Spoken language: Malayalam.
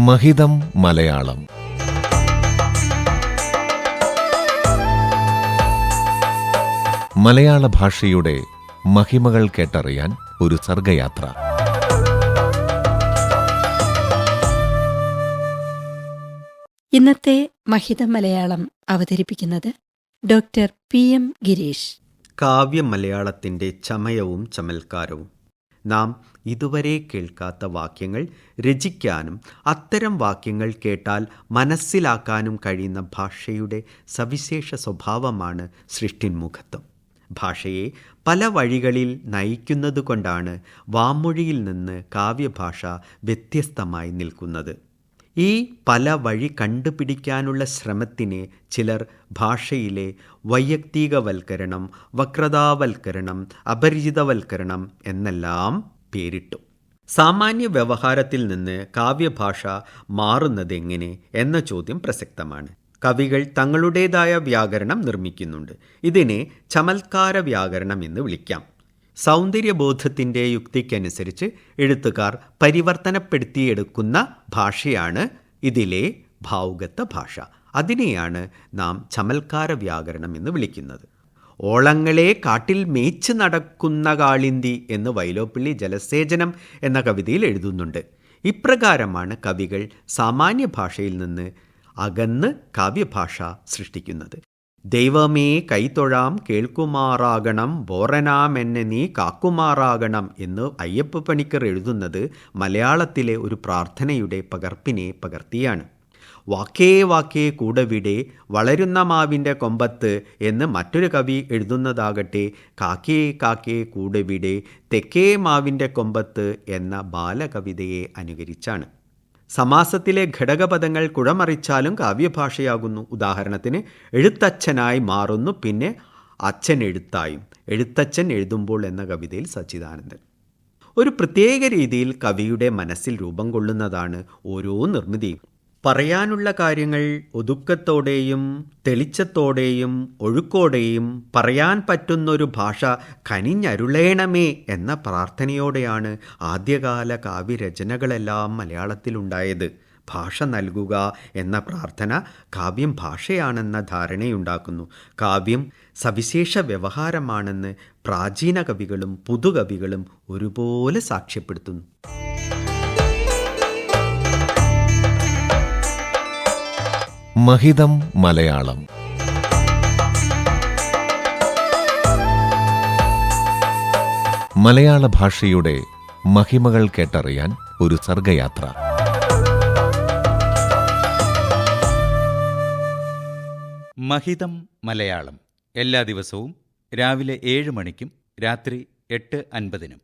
മഹിതം മലയാളം. മലയാള ഭാഷയുടെ മഹിമകൾ കേട്ടറിയാൻ ഒരു സർഗയാത്ര. ഇന്നത്തെ മഹിതം മലയാളം അവതരിപ്പിക്കുന്നത് ഡോക്ടർ PM ഗിരീഷ്. കാവ്യ മലയാളത്തിൻ്റെ ചമയവും ചമൽക്കാരവും. നാം ഇതുവരെ കേൾക്കാത്ത വാക്യങ്ങൾ രചിക്കാനും അത്തരം വാക്യങ്ങൾ കേട്ടാൽ മനസ്സിലാക്കാനും കഴിയുന്ന ഭാഷയുടെ സവിശേഷ സ്വഭാവമാണ് സൃഷ്ടിന്മുഖത്വം. ഭാഷയെ പല വഴികളിൽ നയിക്കുന്നതുകൊണ്ടാണ് വാമൊഴിയിൽ നിന്ന് കാവ്യഭാഷ വ്യത്യസ്തമായി നിൽക്കുന്നത്. ഈ പല വഴി കണ്ടുപിടിക്കാനുള്ള ശ്രമത്തിന് ചിലർ ഭാഷയിലെ വൈയക്തികവൽക്കരണം, വക്രതാവൽക്കരണം, അപരിചിതവൽക്കരണം എന്നെല്ലാം പേരിട്ടു. സാമാന്യ വ്യവഹാരത്തിൽ നിന്ന് കാവ്യഭാഷ മാറുന്നതെങ്ങനെ എന്ന ചോദ്യം പ്രസക്തമാണ്. കവികൾ തങ്ങളുടേതായ വ്യാകരണം നിർമ്മിക്കുന്നുണ്ട്. ഇതിനെ ചമൽക്കാര വ്യാകരണം എന്ന് വിളിക്കാം. സൗന്ദര്യബോധത്തിൻ്റെ യുക്തിക്കനുസരിച്ച് എഴുത്തുകാർ പരിവർത്തനപ്പെടുത്തിയെടുക്കുന്ന ഭാഷയാണ് ഇതിലെ ഭാവുകത്വ ഭാഷ. അതിനെയാണ് നാം ചമൽക്കാര വ്യാകരണം എന്ന് വിളിക്കുന്നത്. ഓളങ്ങളെ കാട്ടിൽ മേച്ച് നടക്കുന്ന കാളിന്തി എന്ന് വൈലോപ്പിള്ളി ജലസേചനം എന്ന കവിതയിൽ എഴുതുന്നുണ്ട്. ഇപ്രകാരമാണ് കവികൾ സാമാന്യ ഭാഷയിൽ നിന്ന് അകന്ന് കാവ്യഭാഷ സൃഷ്ടിക്കുന്നത്. ദൈവമേ കൈത്തൊഴാം കേൾക്കുമാറാകണം, ബോറനാമെന്നെ നീ കാക്കുമാറാകണം എന്ന് അയ്യപ്പ പണിക്കർ എഴുതുന്നത് മലയാളത്തിലെ ഒരു പ്രാർത്ഥനയുടെ പകർപ്പിനെ പകർത്തിയാണ്. വാക്കേ വാക്കേ കൂടവിടെ വളരുന്ന മാവിൻ്റെ കൊമ്പത്ത് എന്ന് മറ്റൊരു കവി എഴുതുന്നതാകട്ടെ കാക്കേ കാക്കേ കൂടവിടെ തെക്കേ മാവിൻ്റെ കൊമ്പത്ത് എന്ന ബാലകവിതയെ അനുകരിച്ചാണ്. സമാസത്തിലെ ഘടകപദങ്ങൾ കുഴമറിച്ചാലും കാവ്യഭാഷയാകുന്നു. ഉദാഹരണത്തിന് എഴുത്തച്ഛനായി മാറുന്നു, പിന്നെ അച്ഛൻ എഴുത്തായും. എഴുത്തച്ഛൻ എഴുതുമ്പോൾ എന്ന കവിതയിൽ സച്ചിദാനന്ദൻ. ഒരു പ്രത്യേക രീതിയിൽ കവിയുടെ മനസ്സിൽ രൂപം കൊള്ളുന്നതാണ് ഓരോ നിർമ്മിതിയും. പറയാനുള്ള കാര്യങ്ങൾ ഒതുക്കത്തോടെയും തെളിച്ചത്തോടെയും ഒഴുക്കോടെയും പറയാൻ പറ്റുന്നൊരു ഭാഷ കനിഞ്ഞരുളേണമേ എന്ന പ്രാർത്ഥനയോടെയാണ് ആദ്യകാല കാവ്യരചനകളെല്ലാം മലയാളത്തിലുണ്ടായത്. ഭാഷ നൽകുക എന്ന പ്രാർത്ഥന കാവ്യം ഭാഷയാണെന്ന ധാരണയുണ്ടാക്കുന്നു. കാവ്യം സവിശേഷ വ്യവഹാരമാണെന്ന് പ്രാചീന കവികളും പുതുകവികളും ഒരുപോലെ സാക്ഷ്യപ്പെടുത്തുന്നു. മഹിതം മലയാളം. മലയാള ഭാഷയുടെ മഹിമകൾ കേട്ടറിയാൻ ഒരു സർഗയാത്ര. മഹിതം മലയാളം എല്ലാ ദിവസവും രാവിലെ 7 മണിക്കും രാത്രി 8:50-നും.